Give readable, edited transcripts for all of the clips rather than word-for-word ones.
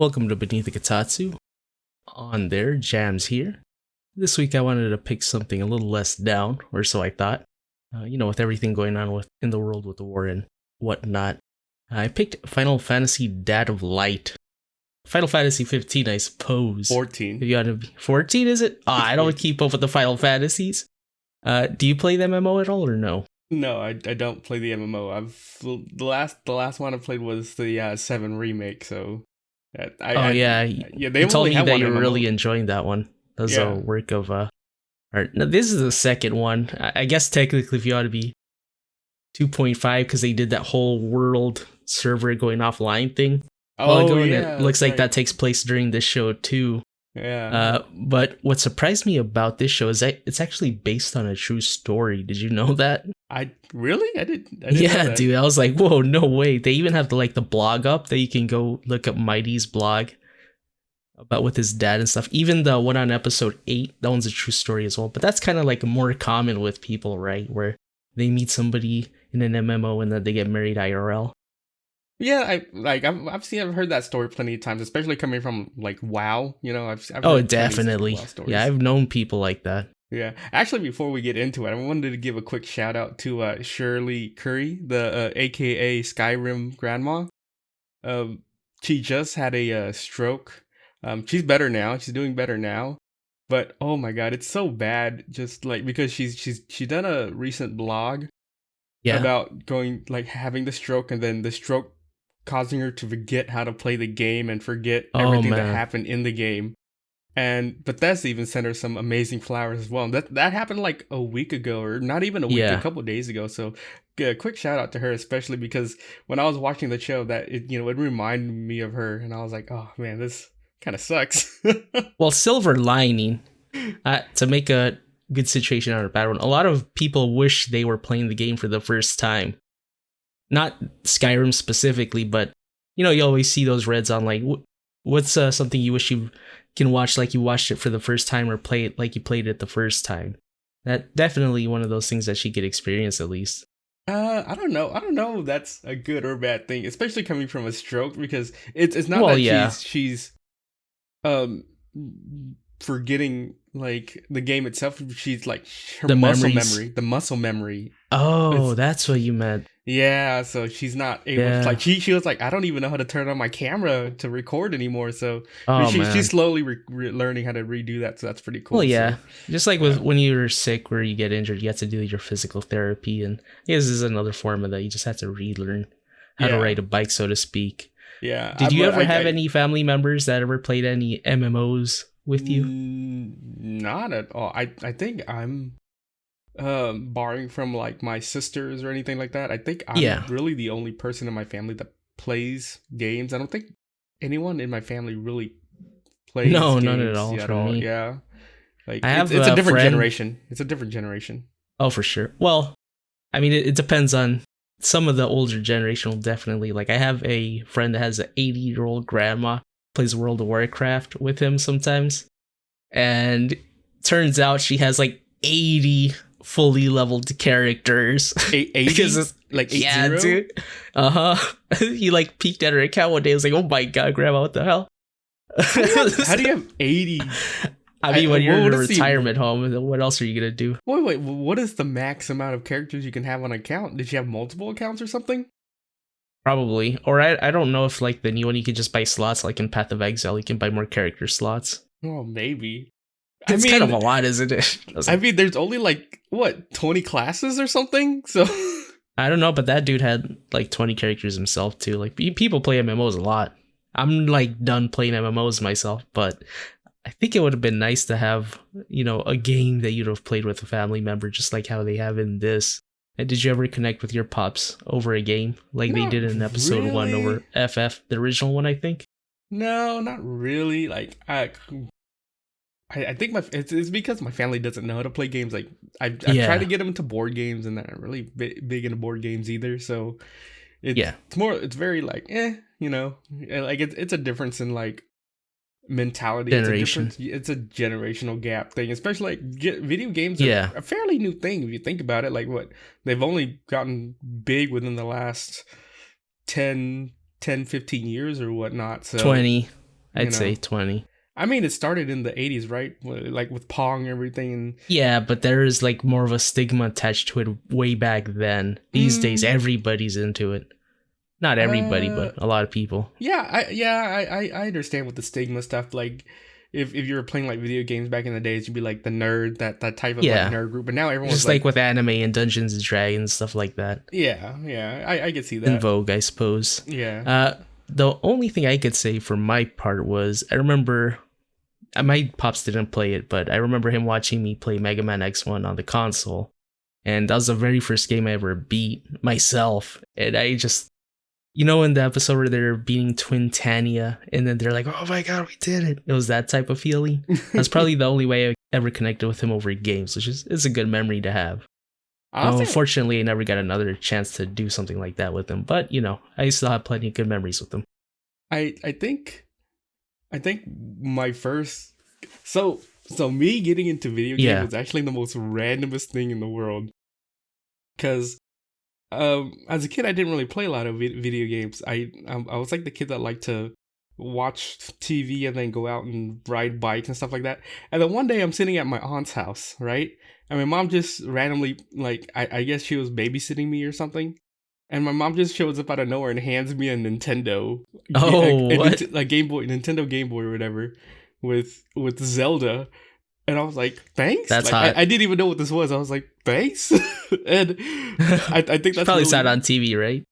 Welcome to Beneath the Kotatsu. On there, Jams here. This week I wanted to pick something a little less down, or so I thought. With everything going on in the world with the war and whatnot. I picked Final Fantasy Dad of Light. Final Fantasy 15, I suppose. 14. If you want to be 14, is it? I don't keep up with the Final Fantasies. Do you play the MMO at all or no? No, I don't play the MMO. The last one I played was the 7 remake. So, They you told me that you're you're really enjoying that one. That's a work of no, this is the second one. I guess technically, if you ought to be 2.5, because they did that whole world server going offline thing. It looks like that takes place during this show too. Yeah. But what surprised me about this show is that it's actually based on a true story. Did you know that? I didn't Yeah, know that. dude. I was like, whoa, no way. They even have the blog up that you can go look up Mighty's blog about with his dad and stuff. Even the one on episode 8, that one's a true story as well. But that's kind of like more common with people, right? Where they meet somebody in an MMO and then they get married IRL. Yeah, I've heard that story plenty of times, especially coming from WoW. I've Oh, heard definitely. WoW stories. Yeah, I've known people like that. Yeah, actually, before we get into it, I wanted to give a quick shout out to Shirley Curry, the AKA Skyrim grandma. She just had a stroke. She's better now. She's doing better now. But oh my god, it's so bad. Just because she's done a recent blog about having the stroke, and then the stroke causing her to forget how to play the game and forget everything that happened in the game. And Bethesda even sent her some amazing flowers as well. And that happened like a week ago, or not even a week, a couple of days ago. So a quick shout out to her, especially because when I was watching the show, that it reminded me of her, and I was like, oh man, this kind of sucks. Well, silver lining to make a good situation out of a bad one. A lot of people wish they were playing the game for the first time. Not Skyrim specifically, but you always see those reds on what's something you wish you can watch like you watched it for the first time, or play it like you played it the first time. That definitely one of those things that she could experience at least. I don't know if that's a good or bad thing, especially coming from a stroke, because it's not she's forgetting the game itself. She's her the muscle memories. memory, the muscle memory. Oh, that's what you meant. Yeah, so she's not able to, she was like, I don't even know how to turn on my camera to record anymore. So she's slowly learning how to redo that. So that's pretty cool. Well, yeah. Just with when you're sick or you get injured, you have to do your physical therapy. And this is another form of that. You just have to relearn how to ride a bike, so to speak. Yeah. Did you ever have any family members that ever played any MMOs with you? Not at all. I think I'm barring from my sisters or anything like that, I think I'm really the only person in my family that plays games. I don't think anyone in my family really plays games none at all for me. Yeah, it's a different generation. It's a different generation. Oh, for sure. Well, I mean, it depends on some of the older generation. Will definitely I have a friend that has an 80-year-old grandma, plays World of Warcraft with him sometimes, and turns out she has 80 fully leveled characters. 80? Because yeah, dude. He peeked at her account one day. I was like, oh my god, grandma, what the hell? How do you have 80? I mean, when you're in a retirement home, what else are you gonna do? Wait, what is the max amount of characters you can have on an account? Did she have multiple accounts or something? Probably. Or I don't know if the new one you can just buy slots, in Path of Exile, you can buy more character slots. Oh, maybe. It's kind of a lot, isn't it? There's only 20 classes or something? So I don't know, but that dude had 20 characters himself too. People play MMOs a lot. I'm done playing MMOs myself, but I think it would have been nice to have, a game that you'd have played with a family member, just like how they have in this. And did you ever connect with your pops over a game they did in episode 1 over FF, the original one, I think? No, not really. I think it's because my family doesn't know how to play games. I've tried to get them into board games, and they're not really big into board games either. So it's very it's a difference in mentality. Generation. It's a generational gap thing, especially video games are a fairly new thing if you think about it. They've only gotten big within the last 10, 15 years or whatnot. So 20. You I'd say know, 20. I mean, it started in the 80s, right? Like with Pong and everything. And Yeah, but there is like more of a stigma attached to it way back then. These days, mm, everybody's into it. Not everybody, uh, but a lot of people. I understand with the stigma stuff. Like, if you were playing like video games back in the days, you'd be like the nerd, that type of like Yeah, nerd group. But now everyone's just like like, with anime and Dungeons and Dragons, stuff like that. yeah, I could see In that. vogue, I suppose. Yeah. The only thing I could say for my part was I remember my pops didn't play it, but I remember him watching me play Mega Man X1 on the console. And that was the very first game I ever beat myself. And I just, in the episode where they're beating Twin Tania, and then they're like, oh my god, we did it. It was that type of feeling. That's probably the only way I ever connected with him over games, which is it's a good memory to have. Honestly, Unfortunately, I never got another chance to do something like that with him. But, I still have plenty of good memories with him. I think my first so me getting into video games Yeah. was actually the most randomest thing in the world. Cause as a kid I didn't really play a lot of video games. I was like the kid that liked to watch TV and then go out and ride bikes and stuff like that. And then one day I'm sitting at my aunt's house, right? And my mom just randomly, like, I guess she was babysitting me or something. And my mom just shows up out of nowhere and hands me a Nintendo, What? a Game Boy, Nintendo Game Boy or whatever, with Zelda. And I was like, thanks. That's like, hot. I didn't even know what this was. I was like, thanks. And I think that's Probably really, saw it on TV, right?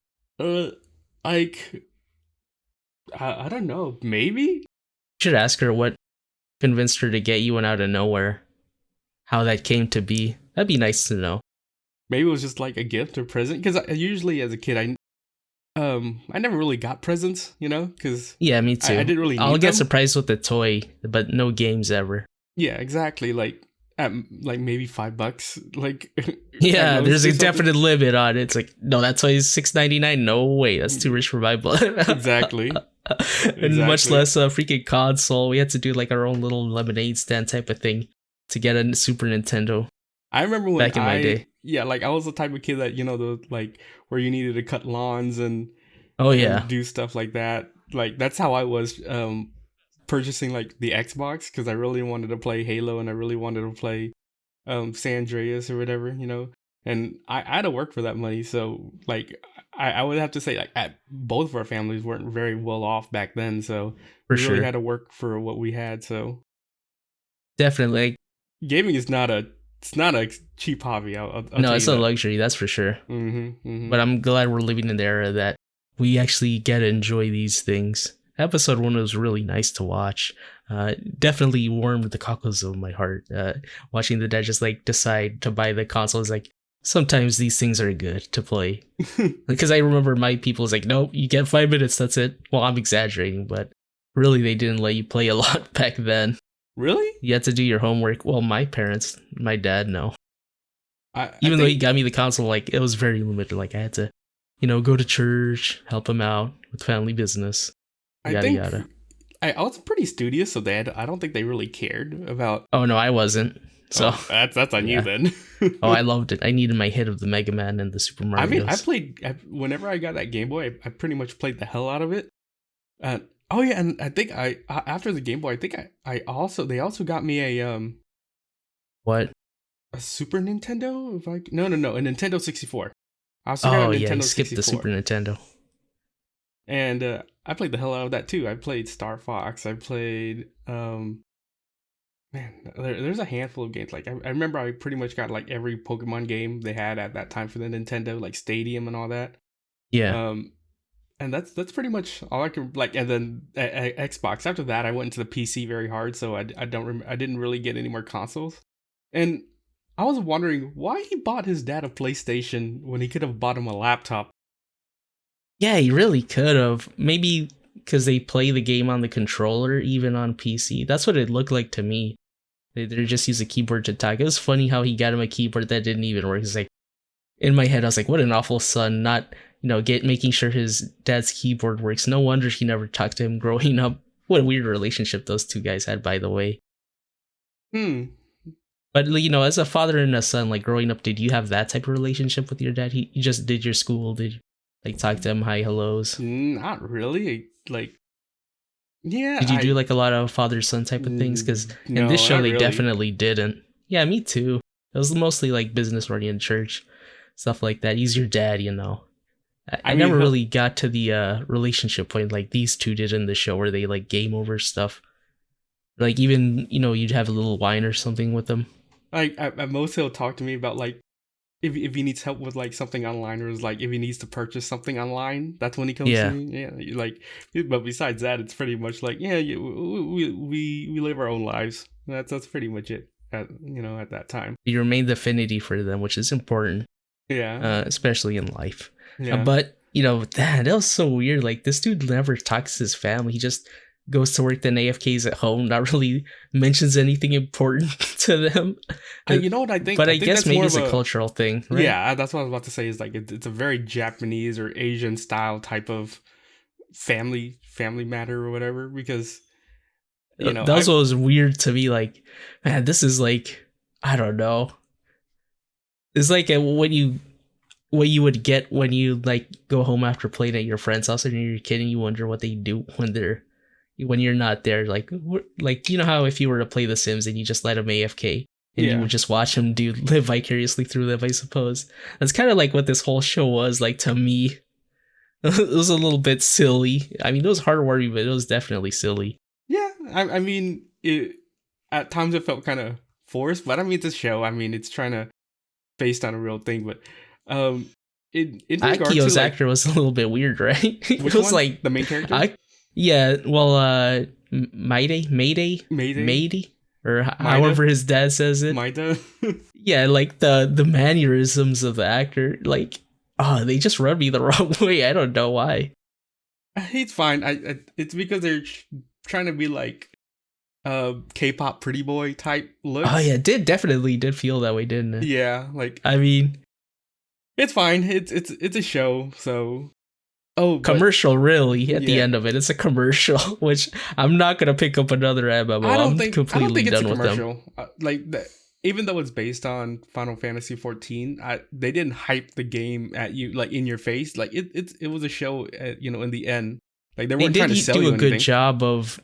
like, I don't know, maybe. Should ask her what convinced her to get you one out of nowhere. How that came to be. That'd be nice to know. Maybe it was just like a gift or present. Because usually as a kid, I never really got presents, because Yeah, me too. I didn't really need I'll get them. surprised with the toy, but no games ever. Yeah, exactly. Like at like maybe $5. Like Yeah, at most there's or a something. definite limit on it. It's like, no, that toy is $6.99. No way, that's too rich for my blood. Exactly. And much Exactly. less a freaking console. We had to do like our own little lemonade stand type of thing to get a Super Nintendo I remember when back in my day. yeah, like I was the type of kid that the like where you needed to cut lawns and Oh yeah, do stuff like that. Like that's how I was purchasing like the Xbox because I really wanted to play Halo and I really wanted to play San Andreas or whatever, And I had to work for that money, so like I would have to say like both of our families weren't very well off back then, so for we really sure. had to work for what we had. So Definitely. Like, gaming is not a cheap hobby. I'll no, tell it's you a that. luxury, that's for sure. Mm-hmm. But I'm glad we're living in the era that we actually get to enjoy these things. Episode 1 was really nice to watch. Definitely warmed the cockles of my heart. Watching the dad just like decide to buy the console is like, sometimes these things are good to play. Because I remember my people was like, nope, you get 5 minutes, that's it. Well, I'm exaggerating, but really they didn't let you play a lot back then. Really? You had to do your homework. Well, my parents, my dad, no. I Even though he think, got me the console, like it was very limited. Like I had to, go to church, help him out with family business, I yada think yada. I was pretty studious, so I don't think they really cared about. Oh no, I wasn't. So Oh, that's on you yeah. then. Oh, I loved it. I needed my hit of the Mega Man and the Super Mario. I mean, whenever I got that Game Boy, I pretty much played the hell out of it. Oh yeah, and I think after the Game Boy, I think they also got me What? a Super Nintendo. No, a Nintendo 64. I also got Oh a yeah, Nintendo you skipped 64, the Super Nintendo. and I played the hell out of that too. I played Star Fox. I played man, there's a handful of games. Like I remember, I pretty much got like every Pokemon game they had at that time for the Nintendo, like Stadium and all that. Yeah. And that's pretty much all I can like. And then Xbox. After that, I went into the PC very hard, so I didn't really get any more consoles. And I was wondering why he bought his dad a PlayStation when he could have bought him a laptop. Yeah, you really could have. Maybe because they play the game on the controller, even on PC. That's what it looked like to me. They just use a keyboard to talk. It was funny how he got him a keyboard that didn't even work. It's like, in my head, I was like, what an awful son, not, making sure his dad's keyboard works. No wonder he never talked to him growing up. What a weird relationship those two guys had, by the way. But, as a father and a son, like, growing up, did you have that type of relationship with your dad? He just did your school? Did you, like, talk to him, hi, hellos? Not really. Like, Yeah, Did you do like a lot of father son type of things? Because in this no, show not they really. definitely didn't. Yeah, me too. It was mostly like business oriented church stuff like that. He's your dad, you know. I I mean, never really got to the relationship point like these two did in the show where they like game over stuff. Like even you'd have a little wine or something with them. like at most he'll talk to me about like if he needs help with like something online, or is like if he needs to purchase something online, that's when he comes to Yeah. me. Yeah, like, but besides that, it's pretty much like, yeah, we live our own lives. That's pretty much it. At that time. You remain the affinity for them, which is important, Yeah, especially in life. yeah. But that was so weird. Like this dude never talks to his family. He just goes to work, then AFKs at home, not really mentions anything important to them. You know what I think? But I think guess that's maybe more it's of a cultural thing, right? Yeah, that's what I was about to say. Is like it's a very Japanese or Asian style type of family matter or whatever. Because That was what was weird to me. Like, man, this is like, I don't know. It's like what you would get when you like go home after playing at your friend's house and you're a kid and you wonder what they do when you're not there. Like how if you were to play The Sims and you just let them AFK and you would just watch them live vicariously through them, I suppose. That's kind of like what this whole show was like to me. It was a little bit silly. I mean, it was heartwarming, but it was definitely silly. Yeah, I mean, at times it felt kind of forced, but I mean, it's a show. I mean, it's trying to based on a real thing, but in regard Akio's to like, actor was a little bit weird, right? Which It was one? like The main character? yeah, well, Mayday, or however his dad says it. Maida? Yeah, like the mannerisms of the actor, like, oh, they just rub me the wrong way. I don't know why. He's fine. It's because they're trying to be like K-pop pretty boy type looks. Oh yeah, definitely did feel that way, didn't it? Yeah, like I mean, it's fine. It's a show, so commercial really at the end of it. It's a commercial, which I'm not gonna pick up another MMO. I don't think it's done with them. Even though it's based on Final Fantasy 14, they didn't hype the game at you like in your face. Like it was a show. In the end, like they weren't trying to sell you anything. They did do a good job of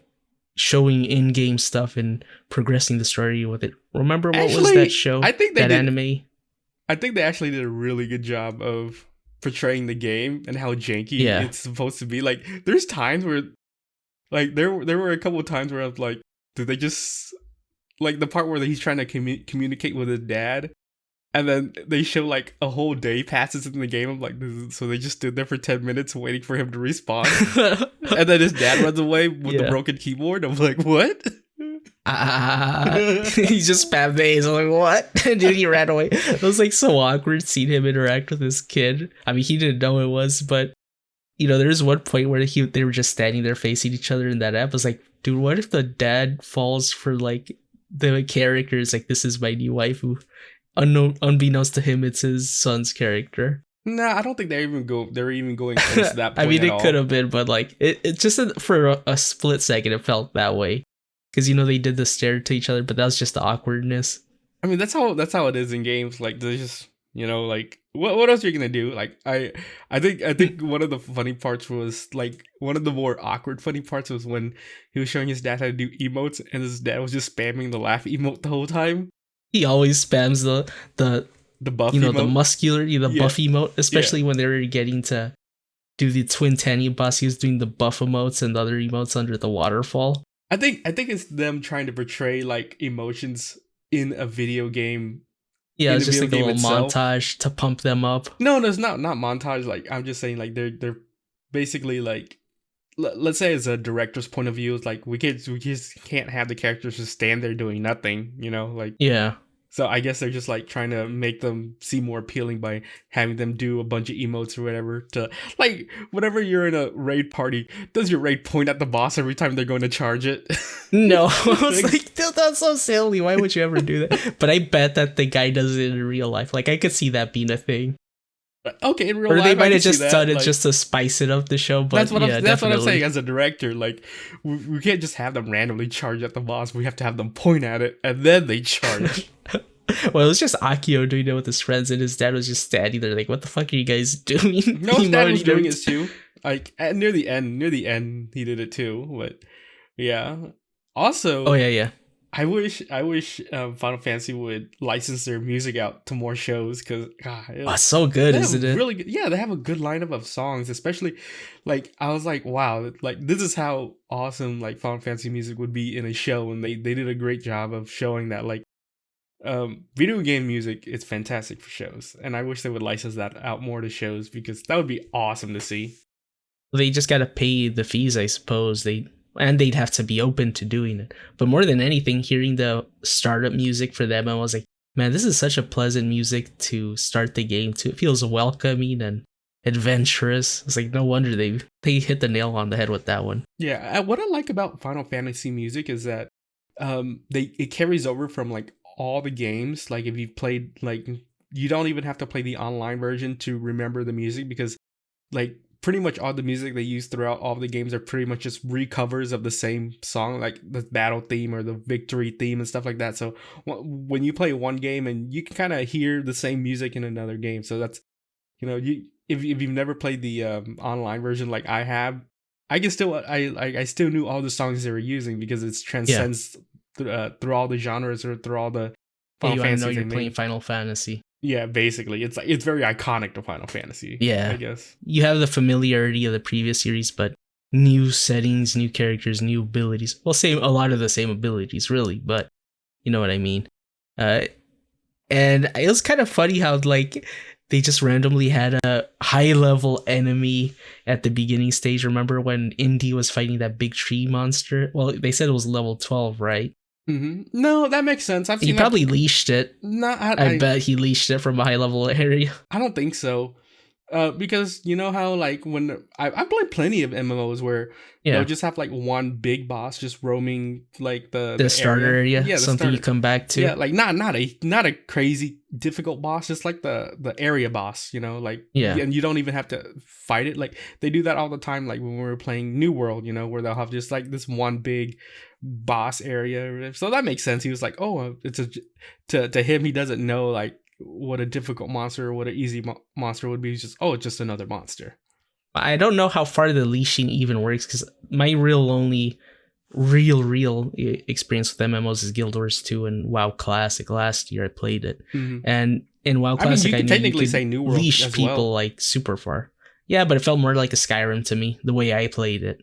showing in-game stuff and progressing the story with it. Remember what was that show? I think that anime. I think they actually did a really good job of portraying the game and how janky it's supposed to be. Like, there's times where, like, there were a couple of times where I was like, did they just like the part where he's trying to communicate with his dad, and then they show like a whole day passes in the game. I'm like, so they just stood there for 10 minutes waiting for him to respond, and then his dad runs away with the broken keyboard. I'm like, what? He just spammed A's. I'm like, what? Dude, he ran away. It was like so awkward seeing him interact with this kid. I mean, he didn't know it was, but there's one point where they were just standing there facing each other in that app. I was like, dude, what if the dad falls for like the characters? Like, this is my new waifu. Unbeknownst to him, it's his son's character. Nah, I don't think they're even going close to that point. I mean, it could have been, but like, it just for a split second, it felt that way. Because they did the stare to each other, but that was just the awkwardness. I mean, that's how it is in games. Like, there's just like what else are you gonna do? Like, I think one of the funny parts was like one of the more awkward funny parts was when he was showing his dad how to do emotes, and his dad was just spamming the laugh emote the whole time. He always spams the buff emote. The muscular, buff emote, especially when they were getting to do the Twin Tanny boss. He was doing the buff emotes and the other emotes under the waterfall. I think it's them trying to portray like emotions in a video game. Yeah, it's just like a little montage to pump them up. No, it's not montage. Like, I'm just saying, like, they're basically like, let's say as a director's point of view, it's like we just can't have the characters just stand there doing nothing, like. Yeah. So I guess they're just like trying to make them seem more appealing by having them do a bunch of emotes or whatever. To like, whenever you're in a raid party, does your raid point at the boss every time they're going to charge it? No, I was like, dude, that's so silly. Why would you ever do that? But I bet that the guy does it in real life. Like, I could see that being a thing. Okay, in real life, or they might have just done it just to spice it up the show. But that's what I'm saying as a director. Like, we can't just have them randomly charge at the boss. We have to have them point at it and then they charge. Well, it was just Akio doing it with his friends, and his dad was just standing there like, what the fuck are you guys doing? No, his dad was doing it too. Like, near the end he did it too. But Yeah. Oh Also, yeah, yeah. I wish Final Fantasy would license their music out to more shows because Oh, it's so good, they isn't have it? really good, yeah, they have a good lineup of songs, especially like I was like, wow, like this is how awesome like Final Fantasy music would be in a show, and they did a great job of showing that like video game music is fantastic for shows, and I wish they would license that out more to shows because that would be awesome to see. They just gotta pay the fees, I suppose. They'd have to be open to doing it. But more than anything, hearing the startup music for them, I was like, man, this is such a pleasant music to start the game to. It feels welcoming and adventurous. It's like no wonder they hit the nail on the head with that one. Yeah, what I like about Final Fantasy music is that they it carries over from like all the games. Like if you've played like you don't even have to play the online version to remember the music because like pretty much all the music they use throughout all the games are pretty much just recovers of the same song, like the battle theme or the victory theme and stuff like that. So when you play one game and you can kind of hear the same music in another game, so that's you if you've never played the online version like I have, I can still I still knew all the songs they were using because it Yeah. transcends through all the genres or through all the Yeah, Final you wanna know Fantasies they you're playing made. Final Fantasy. Yeah, basically, it's like it's very iconic to Final Fantasy, I Yeah. guess. You have the familiarity of the previous series, but new settings, new characters, new abilities. Well, same a lot of the same abilities, really, but you know what I mean. Uh, and it was kind of funny how like they just randomly had a high level enemy at the beginning stage. Remember when Indy was fighting that big tree monster? Well, they said it was level 12, right? No, that makes sense. I've He seen that. probably leashed it. No, I bet he leashed it from a high level area. I don't think so. Because you know how like when I played plenty of MMOs where they'll Yeah, just have like one big boss just roaming like the the starter area. area, Yeah, the something you starter. come back to. Yeah, like not a crazy difficult boss, just like the area boss. You know, like Yeah, and you don't even have to fight it. Like they do that all the time. Like when we were playing New World, you know, where they'll have just like this one big boss area. So that makes sense. He was like, oh, it's a to him he doesn't know like what a difficult monster or what an easy monster would be. He's just, oh, it's just another monster. I don't know how far the leashing even works because my only real experience with MMOs is Guild Wars 2 and WoW Classic. Last year I played it, Mm-hmm. and in WoW I mean, Classic you I could knew you technically could say New World leash as people well. like super far. Yeah, but it felt more like a Skyrim to me the way I played it.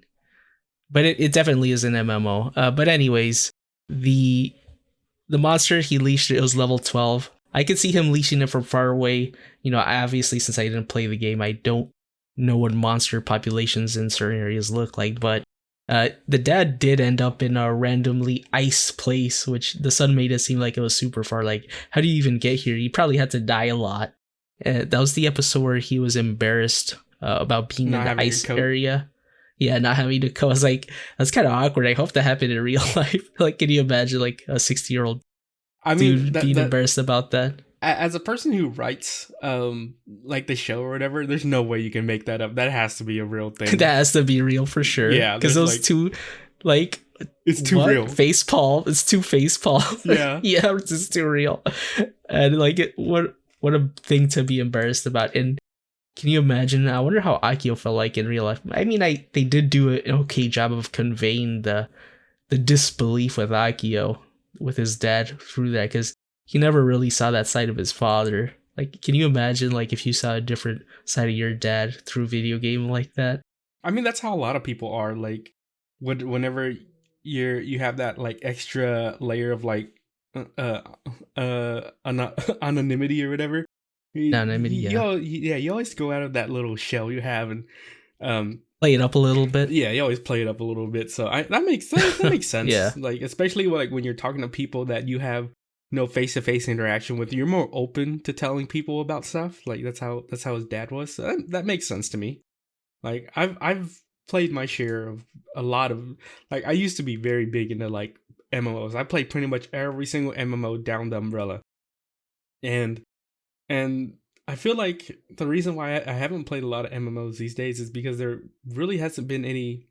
But it definitely is an MMO. But anyways, the the monster he leashed it was level 12. I could see him leashing it from far away. You know, obviously since I didn't play the game, I don't know what monster populations in certain areas look like, but the dad did end up in a randomly ice place, which the son made it seem like it was super far. Like, how do you even get here? You probably had to die a lot. That was the episode where he was embarrassed about being in Not the having a ice coat. area. Yeah, not having to go. I was like, that's kind of awkward. I hope that happened in real life. Like, can you imagine like a 60-year-old I mean, dude being embarrassed about that? as a person who writes like the show or whatever, there's no way you can make that up. That has to be a real That thing. has to be real for sure. Yeah, Because there's those like two, like, it's too what real. face palm? It's too face palm. Yeah. Yeah, it's just too real. And like, what a thing to be embarrassed about. And can you imagine? I wonder how Akio felt like in real life. I mean, they did do an okay job of conveying the disbelief with Akio with his dad through that because he never really saw that side of his father. Like, can you imagine like if you saw a different side of your dad through video game like that? I mean, that's how a lot of people are. Like, whenever you have that like extra layer of like anonymity or whatever. Anonymity, yeah. Yeah, you always go out of that little shell you have, and Play it up a little bit. yeah, you always play it up a little bit. So that makes sense. That makes Yeah. sense. Like especially like when you're talking to people that you have no face to face interaction with, you're more open to telling people about stuff. Like that's how his dad was. So that makes sense to me. Like I've played my share of a lot of like I used to be very big into like MMOs. I played pretty much every single MMO down the umbrella, and and I feel like the reason why I haven't played a lot of MMOs these days is because there really hasn't been any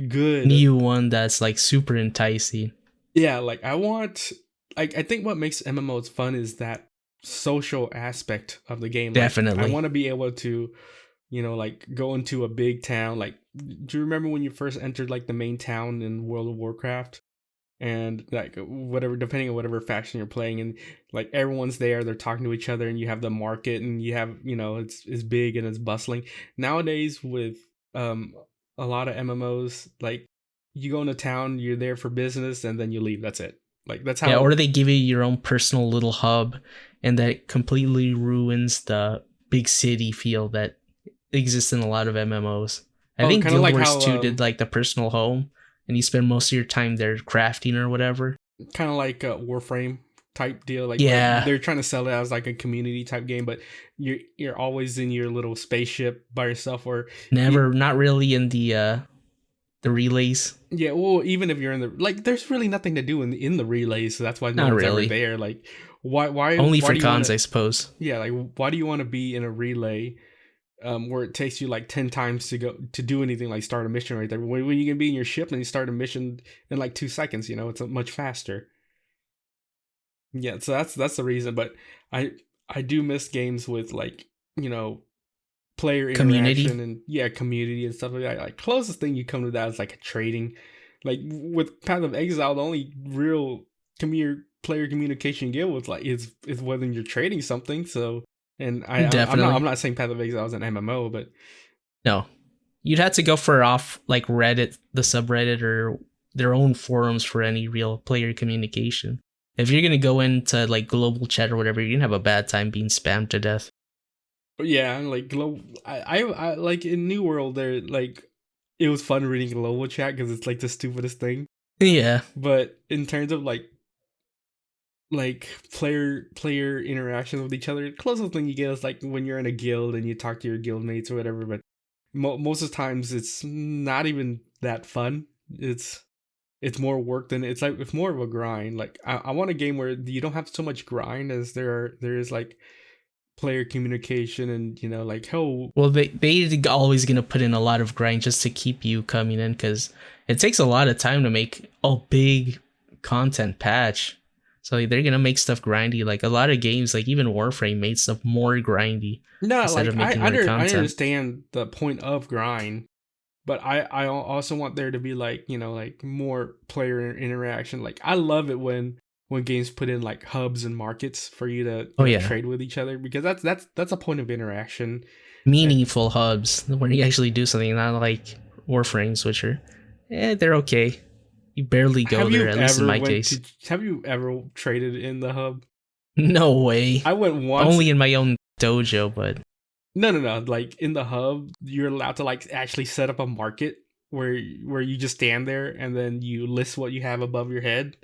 good. New one that's like super enticing. Yeah, like I want like I think what makes MMOs fun is that social aspect of the game. Like I Definitely. want to be able to, like go into a big town, like do you remember when you first entered like the main town in World of Warcraft? And like whatever, depending on whatever faction you're playing, and like everyone's there, they're talking to each other, and you have the market, and you have, it's big and it's bustling. Nowadays with a lot of MMOs, like you go into town, you're there for business, and then you leave. That's it. Like that's Yeah, how. or they give you your own personal little hub, and that completely ruins the big city feel that exists in a lot of MMOs. I think Kind of Guild like Wars how 2 did like the personal home, and you spend most of your time there crafting or whatever. kind of like a Warframe type deal, like where Yeah, they're trying to sell it as like a community type game, but you're always in your little spaceship by yourself, or not really in the relays. yeah, well, even if you're in the, like, there's really nothing to do in the relays, so that's why no Not one's ever really. there. Like, why Only why for do you cons, wanna, I suppose. yeah, like why do you want to be in a relay where it takes you like 10 times to go to do anything, like start a mission right there, when you can be in your ship and you start a mission in like 2 seconds, it's much faster. Yeah, so that's the reason. But I I do miss games with like, you know player Community. interaction and, yeah, community and stuff like that. Like closest thing you come to that is like a trading. Like with Path of Exile, the only real player communication you get with like is whether you're trading something. So, and I'm Definitely. not saying Path of Exile is an MMO, but No. You'd have to go for off like Reddit, the subreddit, or their own forums for any real player communication. If you're gonna go into like global chat or whatever, you're gonna have a bad time being spammed to death. yeah, like I like in New World there, like it was fun reading global chat because it's like the stupidest thing. Yeah, But in terms of like player interactions with each other, the closest thing you get is like when you're in a guild and you talk to your guild mates or whatever. But most of the times it's not even that fun. It's more work than it's more of a grind. Like I want a game where you don't have so much grind as there is like player communication, and like, oh, well, they always gonna put in a lot of grind just to keep you coming in, because it takes a lot of time to make a big content patch. So like, they're gonna make stuff grindy. Like a lot of games, like even Warframe, made stuff more grindy no, instead like of making more I content. understand the point of grind, but I also want there to be like, like more player interaction. Like I love it when games put in like hubs and markets for you to Oh yeah, trade with each other, because that's a point of interaction. meaningful hubs where you actually do something, not like Warframes, which are, they're okay. You barely go there, at least in my case. Have you ever traded in the hub? No way. I went once. Only in my own dojo, but No. Like in the hub, you're allowed to like actually set up a market where you just stand there and then you list what you have above your head.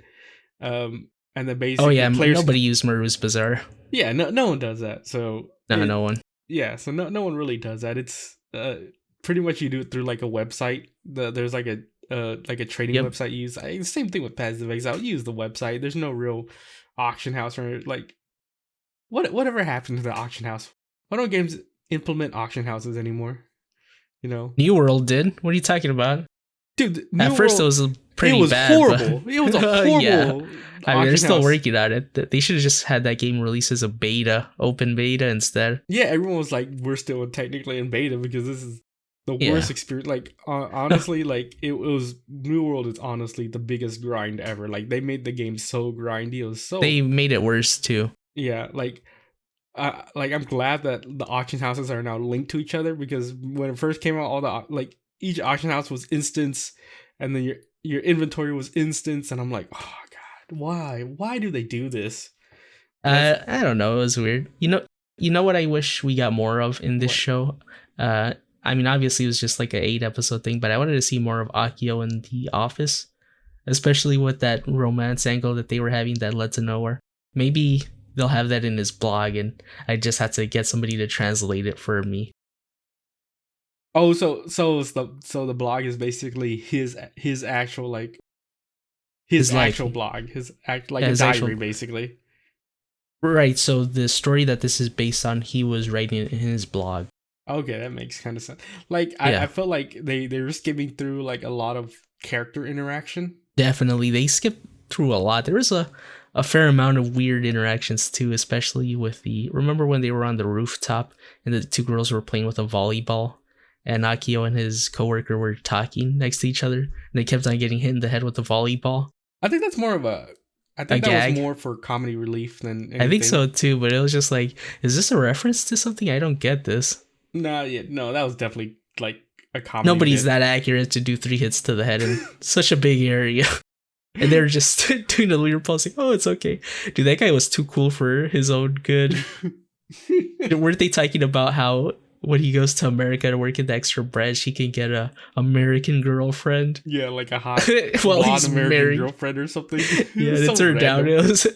And then oh basically yeah, players. nobody used Maru's Bazaar. Yeah, no one does that. So No, no one. yeah, so no one really does that. It's pretty much you do it through like a website. There's like a trading Yep. website you use. Same thing with Passive Exile. Use the website. There's no real auction house, or like whatever happened to the auction house. Why don't games implement auction houses anymore? New World did. What are you talking about? Dude, At New first, World, it was pretty it was bad. horrible. But It was a horrible. yeah. I mean, they're auction still house. working on it. They should have just had that game released as a beta, open beta instead. Yeah, everyone was like, we're still technically in beta because this is the Yeah. worst experience. Like, honestly, like it was New World is honestly the biggest grind ever. Like they made the game so grindy. It was so They made it worse too. yeah. Like I'm glad that the auction houses are now linked to each other, because when it first came out, all the like each auction house was instance, and then your inventory was instance, and I'm like, oh god, why do they do this? I don't know. It was weird. You know what I wish we got more of in this What? show. I mean, obviously it was just like an 8 episode thing, but I wanted to see more of Akio in the office, especially with that romance angle that they were having that led to nowhere. Maybe they'll have that in his blog, and I just had to get somebody to translate it for me. Oh, so the blog is basically his actual like his His life. actual blog, his act like Yeah, a his diary actual- basically. Right. So the story that this is based on, he was writing it in his blog. Okay, that makes kind of sense. Like Yeah. I felt like they were skipping through like a lot of character interaction. Definitely, they skipped through a lot. There was a fair amount of weird interactions too, especially with remember when they were on the rooftop and the two girls were playing with a volleyball, and Akio and his coworker were talking next to each other, and they kept on getting hit in the head with the volleyball. I think that's more of a. I think that gag? was more for comedy relief than anything. I think so too, but it was just like, is this a reference to something? I don't get this. No, that was definitely like a comedy. Nobody's that accurate to do 3 hits to the head in such a big area. And they're just doing a weird pulse, like, oh, it's okay. Dude, that guy was too cool for his own good. Weren't they talking about how when he goes to America to work in the extra branch, he can get a American girlfriend? Yeah, like a hot well, he's American married. girlfriend or something. Yeah, it turned out it was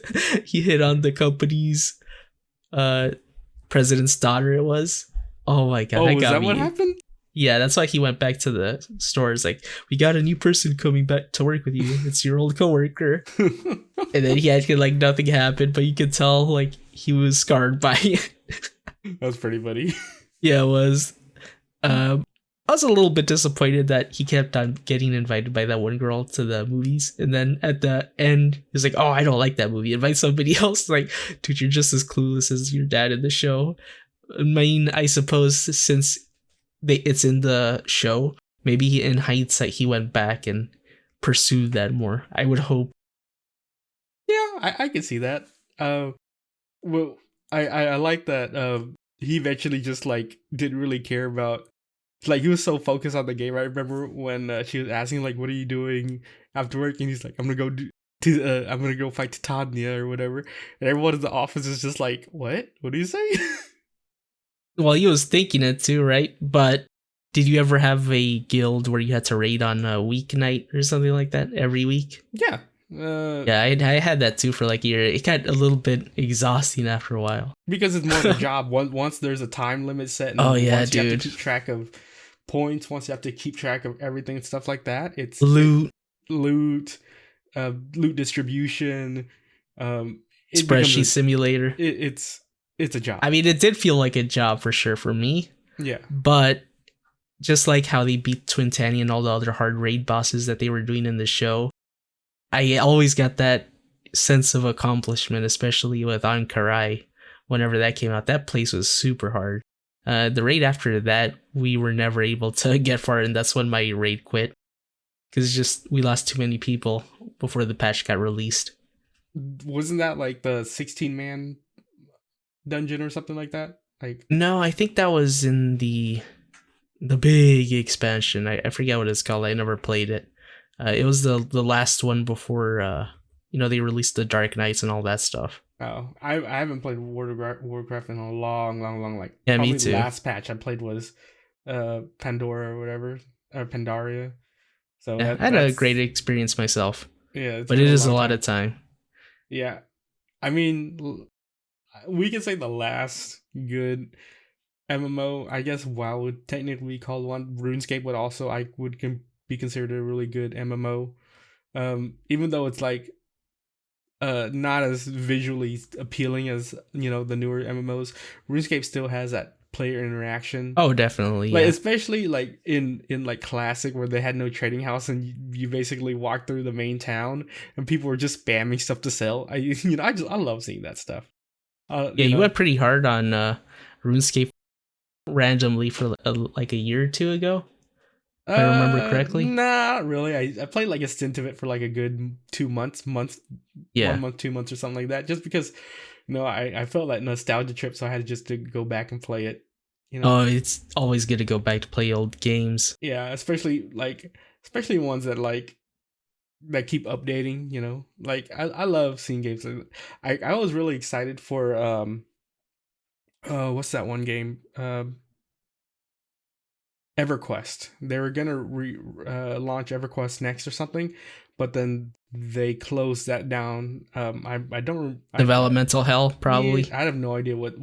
he hit on the company's president's daughter. It was. Oh my god! Oh, that was got that me. what happened? Yeah, that's why he went back to the store. It's like, we got a new person coming back to work with you. It's your old coworker. And then he acted like nothing happened, but you could tell like he was scarred by it. That was pretty funny. Yeah, it was. I was a little bit disappointed that he kept on getting invited by that one girl to the movies, and then at the end he's like, "Oh, I don't like that movie. Invite somebody else." Like, dude, you're just as clueless as your dad in the show. I mean, I suppose since it's in the show, maybe in hindsight he went back and pursued that more. I would hope. Yeah, I can see that. Well, I like that. He eventually just like didn't really care about. Like he was so focused on the game. I remember when she was asking like, "What are you doing after work?" And he's like, "I'm gonna go fight Titania or whatever." And everyone in the office is just like, "What? What do you say?" Well, he was thinking it too, right? But did you ever have a guild where you had to raid on a weeknight or something like that every week? Yeah. Yeah, I had that too for like a year. It got a little bit exhausting after a while. Because it's more of a job. Once there's a time limit set, and oh yeah, once dude. you have to keep track of points, once you have to keep track of everything and stuff like that, it's loot, loot distribution, spreadsheet simulator. It's a job. I mean, it did feel like a job for sure for me. Yeah. But just like how they beat Twintani and all the other hard raid bosses that they were doing in the show, I always got that sense of accomplishment, especially with Ankarai. Whenever that came out, that place was super hard. The raid after that, we were never able to get far, and that's when my raid quit. Because just we lost too many people before the patch got released. Wasn't that like the 16-man dungeon or something like that? Like no, I think that was in the big expansion. I forget what it's called. I never played it. It was the last one before they released the Dark Knights and all that stuff. Oh, I haven't played Warcraft in a long like yeah, probably me too. The last patch I played was Pandora or whatever, or Pandaria. So yeah, I had a great experience myself. Yeah, but it is a lot of time. Yeah, I mean, we can say the last good MMO, I guess WoW would technically be called one. RuneScape would also be considered a really good MMO, even though it's like not as visually appealing as the newer MMOs. RuneScape still has that player interaction. Oh, definitely. Like yeah. especially like in like Classic, where they had no trading house and you basically walk through the main town and people were just spamming stuff to sell. I love seeing that stuff. You went pretty hard on RuneScape randomly for like a year or two ago. If I remember correctly. Not really. I played like a stint of it for like a good 2 months. Yeah. 1 month, 2 months or something like that. Just because, I felt that nostalgia trip, so I had to go back and play it. Oh, it's always good to go back to play old games. Yeah, especially ones that keep updating. Like I love seeing games. I was really excited for what's that one game? EverQuest. They were gonna launch EverQuest next or something, but then they closed that down. I don't developmental hell probably. Yeah, I have no idea what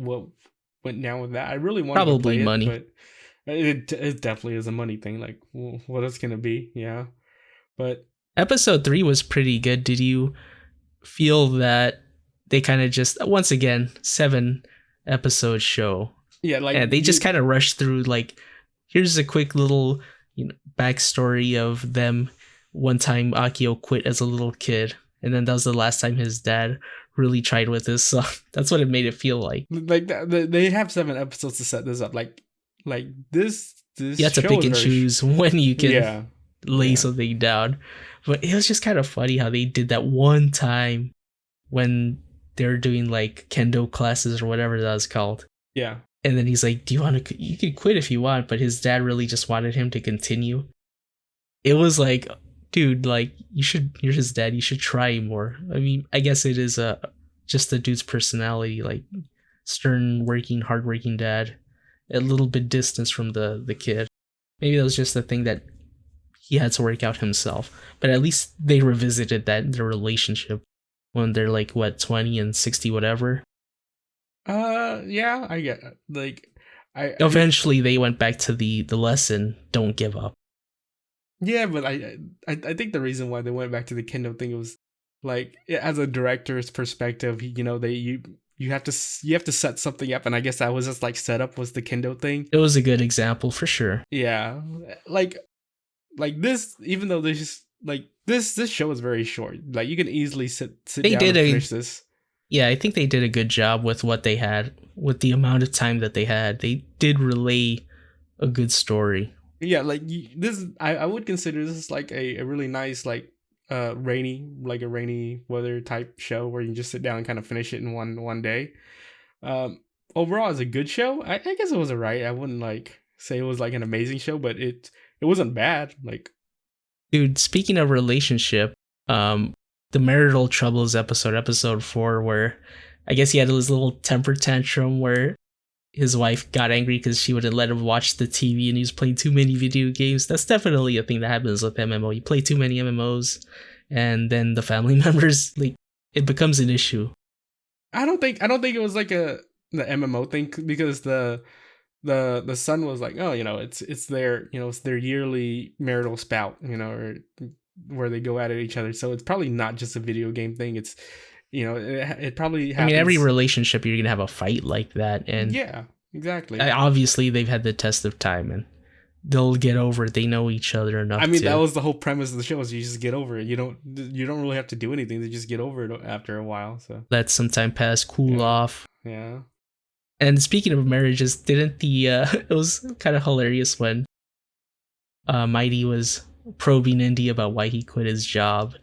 went down with that. I really wanted probably to play money, it, but it definitely is a money thing. Like what it's gonna be, yeah. But episode 3 was pretty good. Did you feel that they kind of just once again 7 episode show? Yeah, like they just kind of rushed through like. Here's a quick little backstory of them. One time Akio quit as a little kid, and then that was the last time his dad really tried with this. So that's what it made it feel like. Like they have 7 episodes to set this up. Like this this You have to show pick is and very choose when you can yeah, lay yeah, something down. But it was just kind of funny how they did that one time when they're doing like kendo classes or whatever that was called. yeah. And then he's like, "Do you want to? You can quit if you want." But his dad really just wanted him to continue. It was like, dude, like you should. You're his dad. You should try more. I mean, I guess it is just the dude's personality, like stern, working, hardworking dad, a little bit distance from the kid. Maybe that was just the thing that he had to work out himself. But at least they revisited that their relationship when they're like what 20 and 60 whatever. Yeah, I get like I Eventually they went back to the lesson, don't give up. yeah, but I think the reason why they went back to the Kindle thing was like as a director's perspective, you know, you have to you have to set something up, and I guess that was just like setup was the Kindle thing. It was a good example for sure. Yeah, like this, even though this show is very short, like you can easily sit They down did and a finish this. Yeah, I think they did a good job with what they had, with the amount of time that they had. They did relay a good story. Yeah, like this, I would consider this like a really nice like rainy a rainy weather type show where you just sit down and kind of finish it in one day. Um, Overall, it's a good show. I guess it was alright. I wouldn't like say it was like an amazing show, but it wasn't bad. Like, Dude, speaking of relationship, the marital troubles episode 4, where I guess he had his little temper tantrum where his wife got angry because she wouldn't let him watch the TV and he was playing too many video games. That's definitely a thing that happens with MMO. You play too many MMOs, and then the family members, like, it becomes an issue. I don't think it was like the MMO thing, because the son was like, oh, you know, it's their, you know, it's their yearly marital spout, you know, or where they go at it each other. So it's probably not just a video game thing. It's, you know, it probably happens. I mean, every relationship you're gonna have a fight like that, and yeah, exactly. obviously they've had the test of time and they'll get over it. They know each other enough. I mean, that was the whole premise of the show, is you just get over it. You don't really have to do anything. They just get over it after a while. So let some time pass, cool off. yeah. And speaking of marriages, didn't the it was kind of hilarious when Mighty was probing Indy about why he quit his job,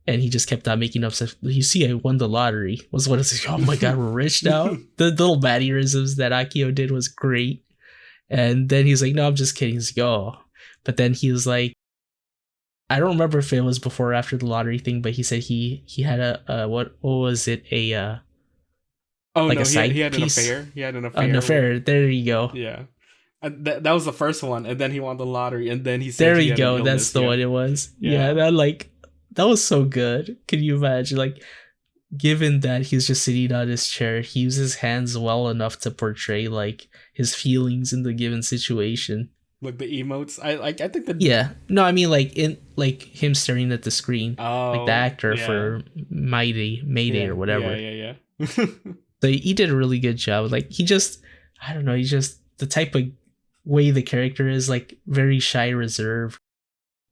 and he just kept on making up stuff. You see, I won the lottery. Was what it's like, oh my god, we're rich now. The little mannerisms that Akio did was great. And then he's like, no, I'm just kidding. He's like, oh. But then he was like, I don't remember if it was before or after the lottery thing, but he said he had a what was it, a Oh like no, a side he had an piece? affair. He had an affair. An affair. There you go. Yeah. That was the first one, and then he won the lottery, and then he said, There he you had an go. illness. That's the one it was. Yeah. Yeah, that was so good. Can you imagine? Like, given that he's just sitting on his chair, he uses hands well enough to portray like his feelings in the given situation. Like the emotes. I think that. Yeah. No, I mean like in like him staring at the screen. Oh, like the actor yeah. for Mayday or whatever. Yeah. So he did a really good job. Like he just, I don't know, he's just the type of way the character is, like very shy, reserved,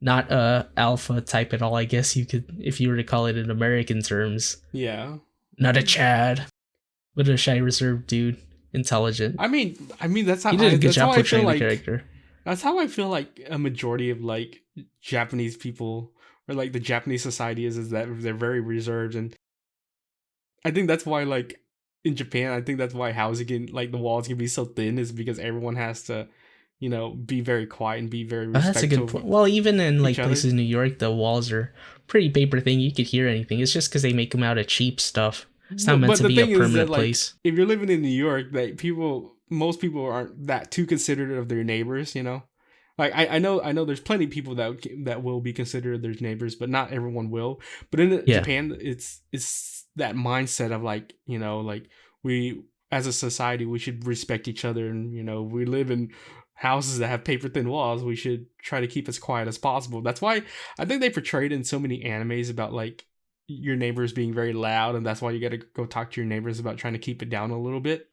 not alpha type at all. I guess you could, if you were to call it in American terms. Yeah. Not a Chad, but a shy, reserved dude, intelligent. I mean that's how He did a good job portraying the like, character. That's how I feel like a majority of like Japanese people, or like the Japanese society is that they're very reserved, and I think that's why, like, in Japan, I think that's why housing can, like, the walls can be so thin, is because everyone has to, you know, be very quiet and be very respectful. That's a good point. Well, even in like places in New York, the walls are pretty paper thin. You could hear anything. It's just because they make them out of cheap stuff. It's not meant to be a permanent place. If you're living in New York, like most people aren't that too considerate of their neighbors. You know, like I know there's plenty of people that will be considerate of their neighbors, but not everyone will. But in Japan, it's that mindset of like, you know, like we as a society we should respect each other, and you know, we live in houses that have paper thin walls. We should try to keep as quiet as possible. That's why I think they portrayed in so many animes about like your neighbors being very loud, and that's why you got to go talk to your neighbors about trying to keep it down a little bit.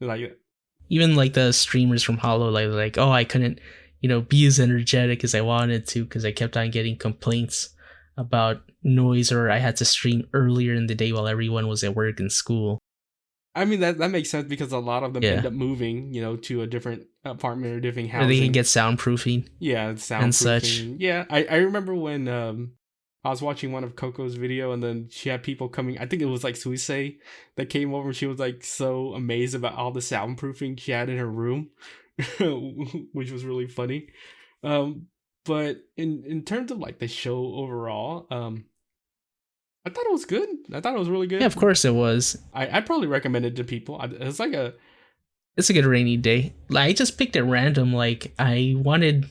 Like even like the streamers from Hollow, like oh, I couldn't, you know, be as energetic as I wanted to because I kept on getting complaints about noise, or I had to stream earlier in the day while everyone was at work and school. I mean that makes sense because a lot of them Yeah. end up moving, to a different apartment or different Where they housing. can get soundproofing. Yeah, and such. soundproofing. Yeah, I remember when I was watching one of Coco's video and then she had people coming. I think it was like Suisei that came over. She was like so amazed about all the soundproofing she had in her room, which was really funny. But in terms of like the show overall, I thought it was good. I thought it was really good. Yeah, of course it was. I'd probably recommend it to people. It's like It's a good rainy day. I just picked it random. Like I wanted,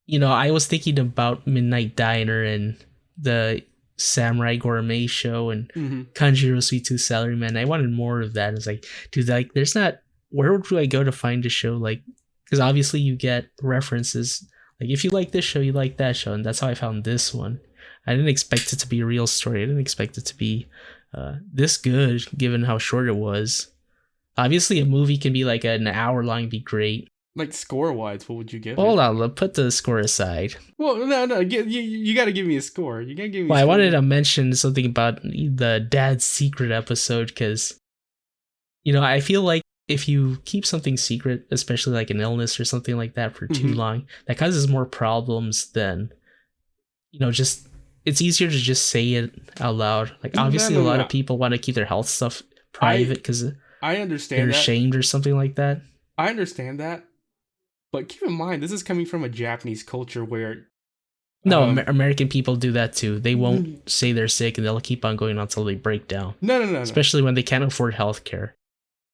I was thinking about Midnight Diner and the Samurai Gourmet Show and Kanjiro Sweet Tooth Salaryman. I wanted more of that. It's like, dude, like there's not. Where would I go to find a show like? Because obviously you get references. Like if you like this show, you like that show, and that's how I found this one. I didn't expect it to be a real story. I didn't expect it to be this good, given how short it was. Obviously, a movie can be like an hour long, be great. like score-wise, what would you give Hold it? on, put the score aside. Well, no, you got to give me a score. You got to give me. Well, I wanted to mention something about the Dad's Secret episode because, I feel like if you keep something secret, especially like an illness or something like that for too long, that causes more problems than, just it's easier to just say it out loud. Like obviously, a lot of people want to keep their health stuff private because I understand they're that. ashamed or something like that. I understand that, but keep in mind this is coming from a Japanese culture where. No, American people do that too. They won't say they're sick and they'll keep on going until they break down. No. Especially when they can't afford healthcare.